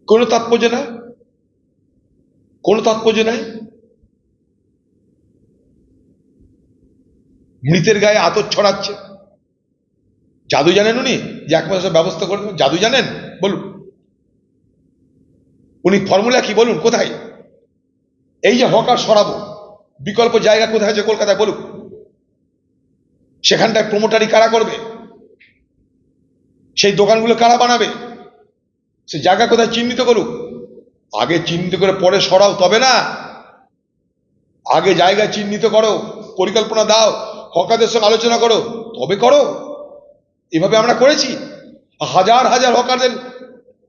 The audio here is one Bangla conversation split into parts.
কোনো তাৎপর্য নাই, কোনো তাৎপর্য নাই। মৃতের গায়ে আতর ছড়াচ্ছে। জাদু জানেন উনি যে এক মাসের ব্যবস্থা করবেন? জাদু জানেন? বলুন, উনি ফর্মুলা কি বলুন, কোথায়? এই যে হকার সরাবো, বিকল্প জায়গা কোথায় আছে কলকাতায় বলুন? সেখানটায় প্রমোটারি কারা করবে? সেই দোকানগুলো কারা বানাবে? সে জায়গা কোথায় চিহ্নিত করুক। আগে চিহ্নিত করে পরে সরাও, তবে না। আগে জায়গা চিহ্নিত করো, পরিকল্পনা দাও, হকারদের সঙ্গে আলোচনা করো, তবে করো। এভাবে আমরা করেছি, হাজার হাজার হকারদের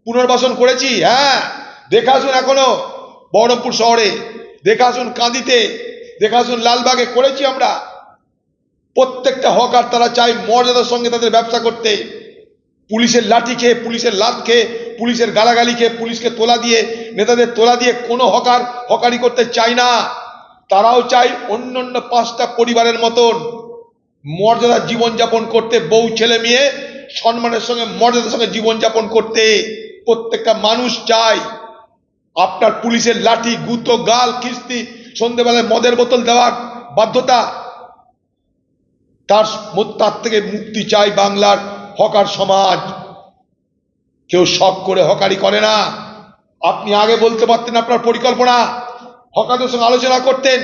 পুনর্বাসন করেছি। হ্যাঁ, দেখে আসুন এখনো বহরমপুর শহরে, দেখে আসুন কাঁদিতে, দেখে আসুন লালবাগে, করেছি আমরা। প্রত্যেকটা হকার তারা চায় মর্যাদার সঙ্গে তাদের ব্যবসা করতে। পুলিশের লাঠি খেয়ে, পুলিশের লাত খেয়ে, পুলিশের গালাগালি খেয়ে, পুলিশকে তোলা দিয়ে, নেতাদের তোলা দিয়ে কোনো হকার হকারি করতে চায় না। তারাও চায় অন্য অন্য 5টা পরিবারের মতন মর্যাদার জীবনযাপন করতে, বউ ছেলে মেয়ে সম্মানের সঙ্গে মর্যাদার সঙ্গে জীবনযাপন করতে। প্রত্যেকটা মানুষ চায়। আপনার পুলিশের লাঠি, গুঁতো, গাল, কিস্তি, সন্ধ্যেবেলায় মদের বোতল দেওয়ার বাধ্যতা, তার থেকে মুক্তি চাই বাংলার হকার সমাজ। কেউ শখ করে হকারি করে না। আপনি আগে বলতে পারতেন আপনার পরিকল্পনা, হকারদের সঙ্গে আলোচনা করতেন,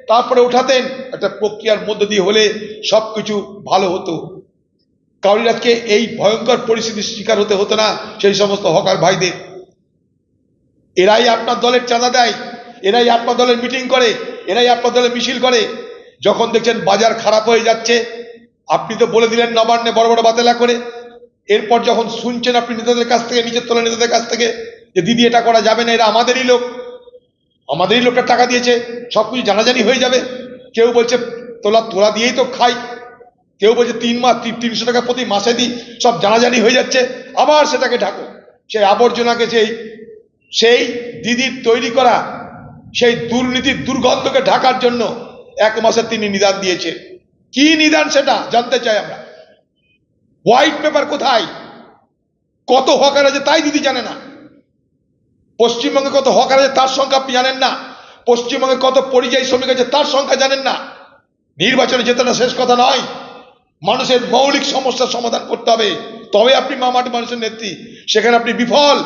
তারপরে উঠাতেন, একটা প্রক্রিয়ার মধ্য দিয়ে হলে সবকিছু ভালো হতো। কারণ আজকে এই ভয়ঙ্কর পরিস্থিতির শিকার হতে হতো না সেই সমস্ত হকার ভাইদের। এরাই আপনার দলের চাঁদা দেয়, এরাই আপনার দলের মিটিং করে, এরাই আপনার দলের মিছিল করে। যখন দেখছেন বাজার খারাপ হয়ে যাচ্ছে, আপনি তো বলে দিলেন নবান্নে বড় বড় বাতেলা করে। এরপর যখন শুনছেন আপনি নেতাদের কাছ থেকে, নিচের তলার নেতাদের কাছ থেকে, যে দিদি এটা করা যাবে না, এরা আমাদেরই লোক, আমাদেরই লোকটা টাকা দিয়েছে, সবকিছু জানাজানি হয়ে যাবে। কেউ বলছে তোলা দিয়েই তো খাই, কেউ বলছে 300 টাকা প্রতি মাসে দিই, সব জানাজানি হয়ে যাচ্ছে। আবার সেটাকে ঢাকো, সেই আবর্জনাকে, সেই দিদির তৈরি করা সেই দুর্নীতির দুর্গন্ধকে ঢাকার জন্য 1 মাসে তিনি নিদান দিয়েছেন। কি নিদান সেটা জানতে চাই আমরা। হোয়াইট পেপার কোথায়? কত হকার আছে তাই দিদি জানে না। পশ্চিমবঙ্গে কত হকার আছে তার সংখ্যা আপনি জানেন না। পশ্চিমবঙ্গে কত পরিযায়ী শ্রমিক আছে তার সংখ্যা জানেন না। নির্বাচনে জেতাটা শেষ কথা নয়, মানুষের মৌলিক সমস্যার সমাধান করতে হবে, তবে আপনি মামাটি মানুষের নেত্রী। সেখানে আপনি বিফল,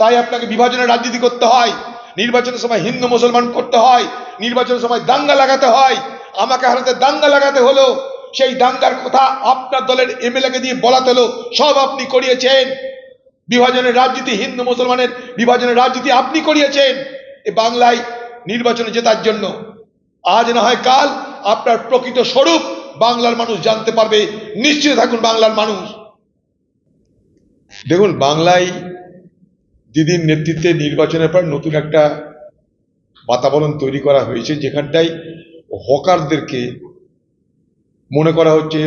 তাই আপনাকে বিভাজনের রাজনীতি করতে হয়, নির্বাচনের সময় হিন্দু মুসলমান করতে হয়, নির্বাচনের সময় দাঙ্গা লাগাতে হয়। আমাকে হারাতে দাঙ্গা লাগাতে হলো, সেই দাঙ্গার কথা আপনার দলের এমএলএ কে দিয়ে বলাতে হলো, সব আপনি করিয়েছেন। বিভাজনের রাজনীতি, হিন্দু মুসলমানের বিভাজনের রাজনীতি আপনি করিয়েছেন এ বাংলায় নির্বাচনে জেতার জন্য। আজ না হয় কাল আপনার প্রকৃত স্বরূপ বাংলার মানুষ জানতে পারবে। নিশ্চিত থাকুন বাংলার মানুষ। দেখুন, বাংলায় দিদির নেতৃত্বে নির্বাচনের পর নতুন একটা বাতাবরণ তৈরি করা হয়েছে, যেখানটায় হকারদেরকে মনে করা হচ্ছে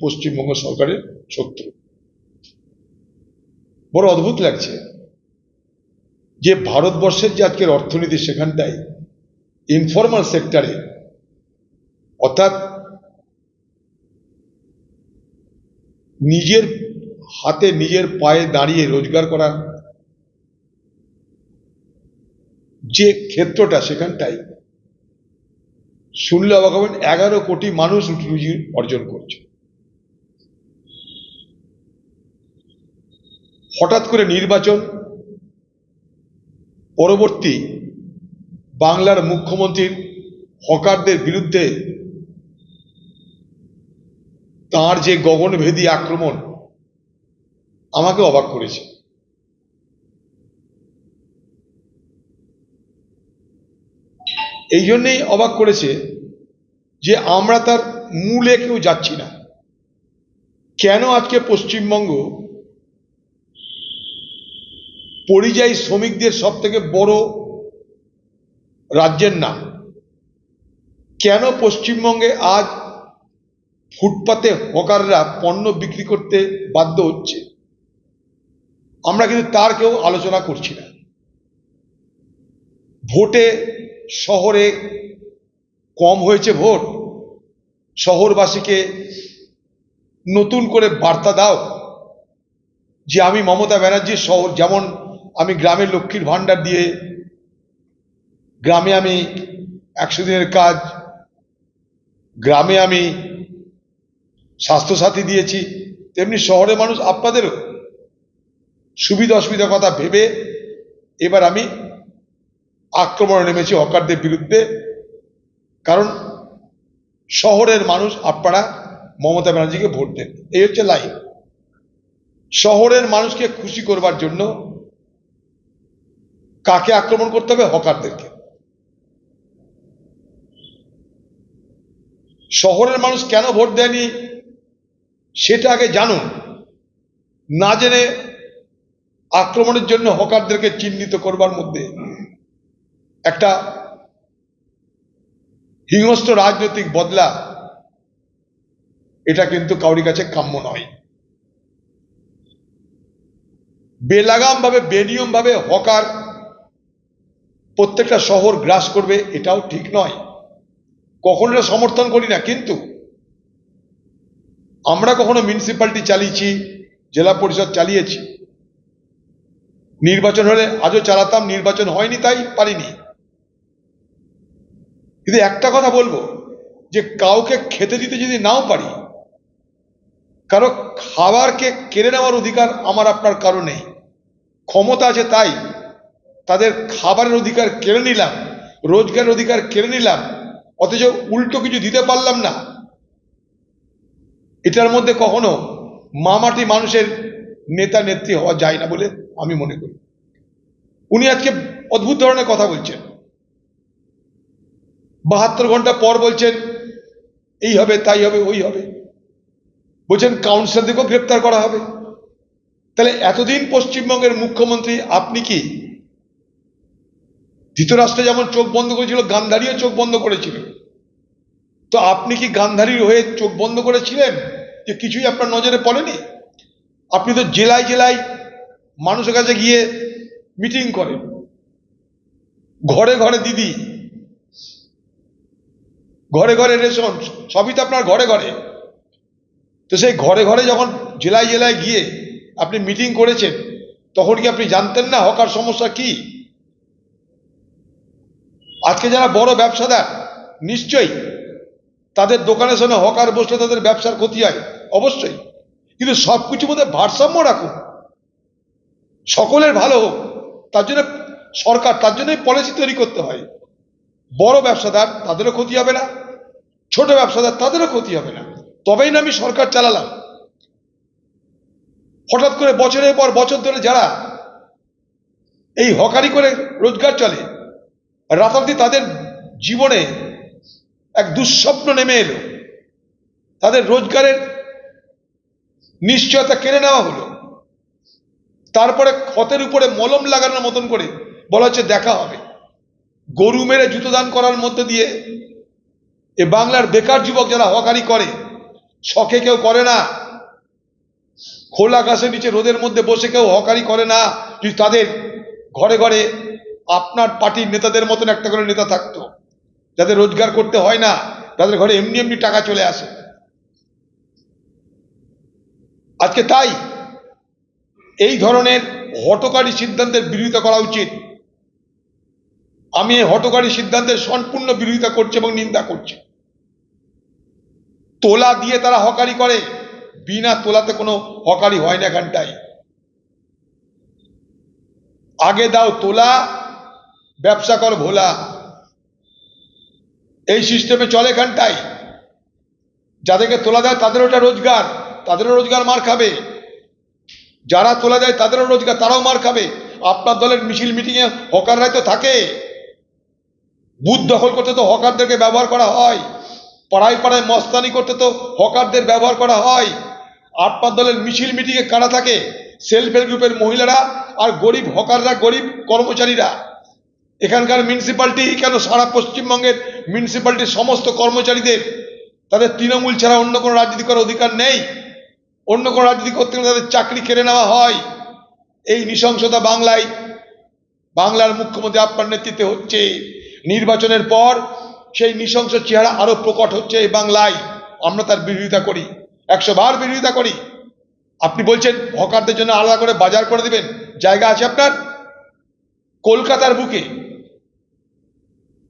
পশ্চিমবঙ্গ সরকারের শত্রু। বড় অদ্ভুত লাগছে যে ভারতবর্ষের যে আজকের অর্থনীতি, সেখানটায় ইনফর্মাল সেক্টরে, অর্থাৎ নিজের হাতে নিজের পায়ে দাঁড়িয়ে রোজগার করার যে ক্ষেত্রটা, সেখানটায় শুনলে অবাক হবেন 11 কোটি মানুষ রুজি অর্জন করছে। হঠাৎ করে নির্বাচন পরবর্তী বাংলার মুখ্যমন্ত্রীর হকারদের বিরুদ্ধে তার যে গগনভেদী আক্রমণ আমাকে অবাক করেছে। এই জন্যেই অবাক করেছে যে আমরা তার মূলে কেউ যাচ্ছি না। কেন আজকে পশ্চিমবঙ্গ পরিযায়ী শ্রমিকদের সব থেকে বড় রাজ্যের নাম? কেন পশ্চিমবঙ্গে আজ ফুটপাতে হকাররা পণ্য বিক্রি করতে বাধ্য হচ্ছে? আমরা কিন্তু তার কেউ আলোচনা করছি না। ভোটে শহরে কম হয়েছে ভোট, শহরবাসীকে নতুন করে বার্তা দাও যে আমি মমতা ব্যানার্জির শহর, যেমন আমি গ্রামে লক্ষ্মীর ভাণ্ডার দিয়ে, গ্রামে আমি 100 দিনের কাজ, গ্রামে আমি স্বাস্থ্যসাথী দিয়েছি, তেমনি শহরের মানুষ আপনাদেরও সুবিধা অসুবিধার কথা ভেবে এবার আমি আক্রমণে নেমেছি হকারদের বিরুদ্ধে। কারণ শহরের মানুষ আপনারা মমতা ব্যানার্জিকে ভোট দেন, এই হচ্ছে লাইন। শহরের মানুষকে খুশি করবার জন্য কাকে আক্রমণ করতে হবে? হকারদেরকে। শহরের মানুষ কেন ভোট দেয়নি সেটা আগে জানুন, না জেনে আক্রমণের জন্য হকারদেরকে চিহ্নিত করবার মধ্যে একটা হিংস্র রাজনৈতিক বদলা, এটা কিন্তু কাউরি কাছে কাম্য নয়। বেলাগাম ভাবে, বেনিয়ম ভাবে হকার প্রত্যেকটা শহর গ্রাস করবে, এটাও ঠিক নয়। কখনো এটা সমর্থন করি না, কিন্তু আমরা কখনো মিউনিসিপ্যালিটি চালিয়েছি, জেলা পরিষদ চালিয়েছি, নির্বাচন হলে আজও চালাতাম, নির্বাচন হয়নি তাই পারিনি। কিন্তু একটা কথা বলবো, যে কাউকে খেতে দিতে যদি নাও পারি, কারো খাবারকে কেড়ে নেওয়ার অধিকার আমার আপনার কারো নেই। ক্ষমতা আছে তাই তাদের খাবারের অধিকার কেড়ে নিলাম, রোজগারের অধিকার কেড়ে নিলাম, অথচ উল্টো কিছু দিতে পারলাম না। এটার মধ্যে কখনো মামাটি মানুষের নেতা নেত্রী হওয়া যায় না বলে আমি মনে করি। উনি আজকে অদ্ভুত ধরনের কথা বলছেন, 72 ঘন্টা পর বলছেন এই হবে, তাই হবে, ওই হবে, বলছেন কাউন্সিলরদেরকেও গ্রেপ্তার করা হবে। তাহলে এতদিন পশ্চিমবঙ্গের মুখ্যমন্ত্রী আপনি কি ধৃতরাষ্ট্রে যেমন চোখ বন্ধ করেছিল, গান্ধারীও চোখ বন্ধ করেছিল, তো আপনি কি গান্ধারীর হয়ে চোখ বন্ধ করেছিলেন যে কিছুই আপনার নজরে পড়েনি? আপনি তো জেলায় জেলায় মানুষের কাছে গিয়ে মিটিং করেন, ঘরে ঘরে দিদি, ঘরে ঘরে রেশন, সবই তো আপনার ঘরে ঘরে। তো সেই ঘরে ঘরে যখন জেলায় জেলায় গিয়ে আপনি মিটিং করেছেন, তখন কি আপনি জানতেন না হকার সমস্যা কি? আজকে যারা বড় ব্যবসাদার, নিশ্চয়ই তাদের দোকানের সামনে হকার বসলে তাদের ব্যবসার ক্ষতি হয়, অবশ্যই, কিন্তু সবকিছুর মধ্যে ভারসাম্য রাখুন, সকলের ভালো হোক। তার জন্য সরকার, তার জন্যই পলিসি তৈরি করতে হয়। বড় ব্যবসাদার তাদেরও ক্ষতি হবে না, ছোট ব্যবসাদার তাদেরও ক্ষতি হবে না, তবেই না আমি সরকার চালালাম। হঠাৎ করে বছরের পর বছর ধরে যারা এই হকারি করে রোজগার চলে, রাতারাতি তাদের জীবনে এক দুঃস্বপ্ন নেমে এলো, তাদের রোজগারের নিশ্চয়তা কেড়ে নেওয়া হলো। তারপরে ক্ষতের উপরে মলম লাগানোর মতন করে বলা হচ্ছে দেখা হবে। গরু মেরে জুতো দান করার মধ্যে দিয়ে এ বাংলার বেকার যুবক যারা হকারি করে, শখে কেউ করে না, খোলা আকাশের নিচে রোদের মধ্যে বসে কেউ হকারি করে না। যদি তাদের ঘরে ঘরে আপনার পার্টির নেতাদের মতন একটা করে নেতা থাকতো, যাদের রোজগার করতে হয় না, তাদের ঘরে এমনি এমনি টাকা চলে আসে। আজকে তাই এই ধরনের হঠকারী সিদ্ধান্তের বিরোধিতা করা উচিত। আমি এই হঠকারী সিদ্ধান্তের সম্পূর্ণ বিরোধিতা করছি এবং নিন্দা করছি। তোলা দিয়ে তারা হকারি করে, বিনা তোলাতে কোনো হকারি হয় না এখানটায়। আগে দাও তোলা, ব্যবসা কর ভোলা, এই সিস্টেমে চলে এখানটায়। যাদেরকে তোলা দেয় তাদের ওটা রোজগার, তাদেরও রোজগার মার খাবে। যারা তোলা দেয় তাদেরও রোজগার, তারাও মার খাবে। আপনার দলের মিছিল মিটিংয়ে হকাররাই তো থাকে। বুথ দখল করতে তো হকারদেরকে ব্যবহার করা হয়, পাড়ায় পাড়ায় মস্তানি করতে তো হকারদের ব্যবহার করা হয়। আপনার দলের মিছিল মিটিংয়ে কারা থাকে? সেলফ হেল্প গ্রুপের মহিলারা আর গরিব হকাররা, গরিব কর্মচারীরা। এখানকার মিউনিসিপ্যালিটি কেন, সারা পশ্চিমবঙ্গের মিউনিসিপ্যালিটির সমস্ত কর্মচারীদের তাদের তৃণমূল ছাড়া অন্য কোনো রাজনীতি করার অধিকার নেই। অন্য কোনো রাজনীতি করতে গেলে তাদের চাকরি কেড়ে নেওয়া হয়। এই নৃশংসতা বাংলার মুখ্যমন্ত্রী আপনার নেতৃত্বে হচ্ছে। নির্বাচনের পর সেই নৃশংস চেহারা আরো প্রকট হচ্ছে এই বাংলায়। আমরা তার বিরোধিতা করি, 100 বার বিরোধিতা করি। আপনি বলছেন হকারদের জন্য আলাদা করে বাজার করে দিবেন, জায়গা আছে আপনার? কলকাতার বুকে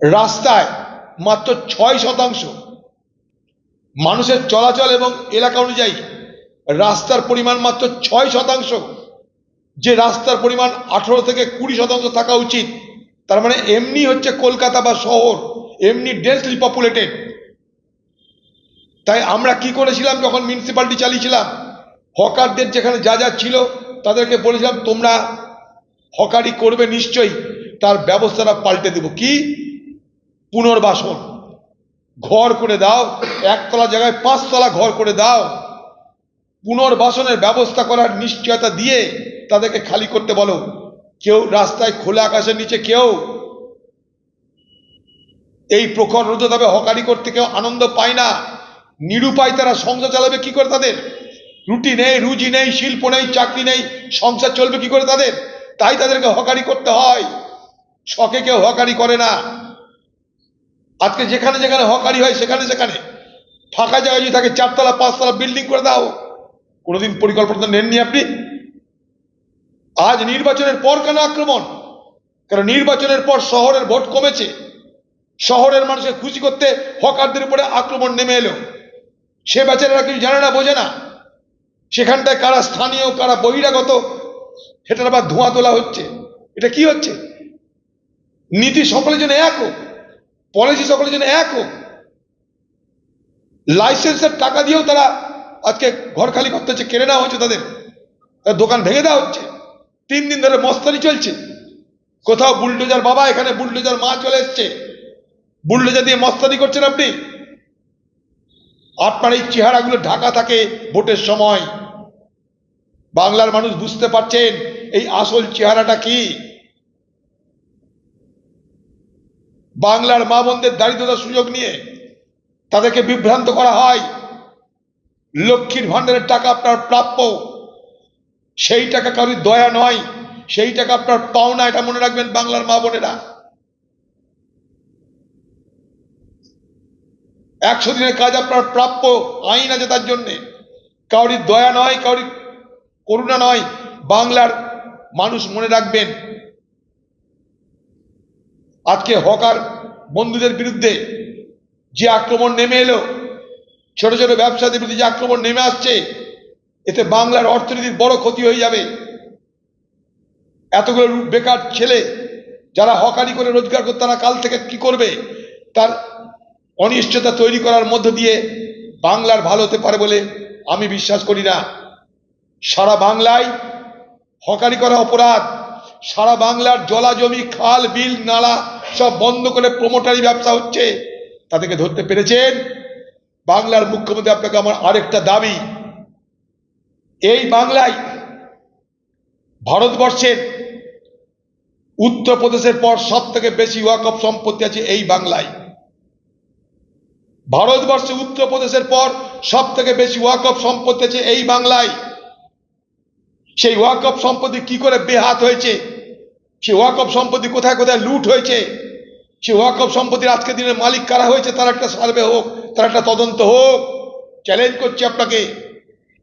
রাস্তায় মাত্র 6% মানুষের চলাচল এবং এলাকা অনুযায়ী রাস্তার পরিমাণ মাত্র 6%, যে রাস্তার পরিমাণ 18 থেকে 20% থাকা উচিত। তার মানে এমনি হচ্ছে কলকাতা বা শহর এমনি ডেন্সলি পপুলেটেড। তাই আমরা কি করেছিলাম, যখন মিউনিসিপ্যালিটি চালিয়েছিলাম, হকারদের যেখানে যা যা ছিল তাদেরকে বলেছিলাম তোমরা হকারি করবে নিশ্চয়ই, তার ব্যবস্থাটা পাল্টে দেব। কি? পুনর্বাসন, ঘর করে দাও, একতলা জায়গায় 5 তলা ঘর করে দাও, পুনর্বাসনের ব্যবস্থা করার নিশ্চয়তা দিয়ে তাদেরকে খালি করতে বলো। কেউ রাস্তায় খোলা আকাশের নিচে কেউ এই প্রখর রোদে হকারি করতে কেউ আনন্দ পায় না, নিরুপায়। তারা সংসার চালাবে কি করে? তাদের রুটি নেই, রুজি নেই, শিল্প নেই, চাকরি নেই, সংসার চলবে কি করে তাদের? তাই তাদেরকে হকারি করতে হয়। শখে কেউ হকারি করে না। আজকে যেখানে যেখানে হকারি হয় সেখানে সেখানে ফাঁকা জায়গায় যদি থাকে 4 তলা 5 তলা বিল্ডিং করে দাও। কোনোদিন পরিকল্পনা নেননি আপনি? আজ নির্বাচনের পর কেন আক্রমণ? কারণ নির্বাচনের পর শহরের ভোট কমেছে, শহরের মানুষকে খুশি করতে হকারদের উপরে আক্রমণ নেমে এলো। সে বেচারারা কিছু জানে না, বোঝে না। সেখানটায় কারা স্থানীয় কারা বহিরাগত সেটার আবার ধোঁয়া তোলা হচ্ছে। এটা কি হচ্ছে? নীতি সকলের জন্য এক হোক, পলিসি সকলের জন্য এক হোক। লাইসেন্সের টাকা দিয়েও তারা আজকে ঘর খালি করতে হচ্ছে, কেড়ে নেওয়া হচ্ছে তাদের দোকান ভেঙে দেওয়া হচ্ছে। 3 দিন ধরে মস্তানি চলছে। কোথাও বুলডোজার বাবা, এখানে বুলডোজার মা চলে এসছে, বুলডোজার দিয়ে মস্তানি করছেন আপনি। আপনার এই চেহারাগুলো ঢাকা থাকে ভোটের সময়। বাংলার মানুষ বুঝতে পারছেন এই আসল চেহারাটা কি। বাংলার মা বোনদের দারিদ্রতার সুযোগ নিয়ে তাদেরকে বিভ্রান্ত করা হয়। লক্ষ্মীর ভান্ডারের টাকা আপনার প্রাপ্য, সেই টাকা কারোর দয়া নয়, সেই টাকা আপনার পাওনা। এটা মনে রাখবেন বাংলার মা বোনেরা। 100 দিনের কাজ আপনার প্রাপ্য, আইন আছে তার জন্যে। কাউরির দয়া নয়, কাউরির করুণা নয়। বাংলার মানুষ মনে রাখবেন, আজকে হকার বন্ধুদের বিরুদ্ধে যে আক্রমণ নেমে এলো, ছোট ছোট ব্যবসাদের বিরুদ্ধে যে আক্রমণ নেমে আসছে, এতে বাংলার অর্থনীতির বড় ক্ষতি হয়ে যাবে। এতগুলো বেকার ছেলে যারা হকারি করে রোজগার করতে, তারা কাল থেকে কি করবে? তার অনিশ্চয়তা তৈরি করার মধ্য দিয়ে বাংলার ভালো হতে পারে বলে আমি বিশ্বাস করি না। সারা বাংলায় হকারি করা অপরাধ। সারা বাংলার জলা জমি, খাল বিল নালা সব বন্ধ করে প্রমোটারি ব্যবসা হচ্ছে। তাদেরকে ধরতে পেরেছেন? বাংলার মুখ্যমন্ত্রী, আপনাকে আমার আরেকটা দাবি, এই বাংলায় ভারতবর্ষের উত্তরপ্রদেশের পর সব থেকে বেশি ওয়াকফ সম্পত্তি আছে এই বাংলায়। ভারতবর্ষে উত্তরপ্রদেশের পর সব থেকে বেশি ওয়াকফ সম্পত্তি আছে এই বাংলায়। সেই ওয়াকফ সম্পত্তি কি করে বেহাত হয়েছে, সেই ওয়াকফ সম্পত্তি কোথায় কোথায় লুট হয়েছে, সেই ওয়াকফ সম্পত্তির আজকে দিনের মালিক কারা হয়েছে, তার একটা সার্ভে হোক, তার একটা তদন্ত হোক। চ্যালেঞ্জ করছি আপনাকে।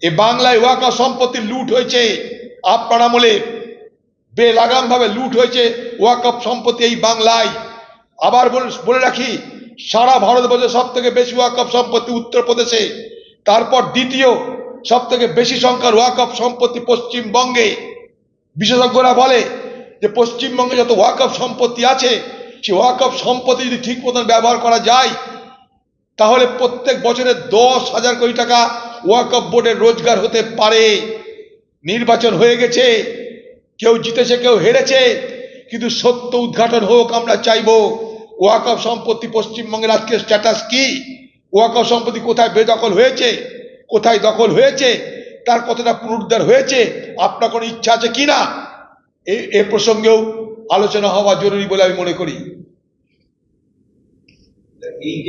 এ বাংলায় ওয়াকফ সম্পত্তি লুট হয়েছে আপনার আমলে, বেলাগাম ভাবে লুট হয়েছে ওয়াকফ সম্পত্তি এই বাংলায়। আবার বলে রাখি, সারা ভারতবর্ষে সব থেকে বেশি ওয়াকফ সম্পত্তি উত্তরপ্রদেশে, তারপর দ্বিতীয় সব থেকে বেশি সংখ্যার ওয়াকফ সম্পত্তি পশ্চিমবঙ্গে। বিশেষজ্ঞরা বলে যে পশ্চিমবঙ্গে যত ওয়াকফ সম্পত্তি আছে, সেই ওয়াকফ সম্পত্তি যদি ঠিক মতন ব্যবহার করা যায়, তাহলে প্রত্যেক বছরে 10,000 কোটি টাকা ওয়াকফ বোর্ডের রোজগার হতে পারে। নির্বাচন হয়ে গেছে, কেউ জিতেছে কেউ হেরেছে, কিন্তু সত্য উদ্ঘাটন হোক আমরা চাইবো। ওয়াকফ সম্পত্তি পশ্চিমবঙ্গের আজকে স্ট্যাটাস কি? ওয়াকফ সম্পত্তি কোথায় বেদখল হয়েছে, কোথায় দখল হয়েছে, তার কতটা পুনরুদ্ধার হয়েছে, আপনার কোনো ইচ্ছা আছে কিনা, এ প্রসঙ্গেও আলোচনা হওয়া জরুরি বলে আমি মনে করি।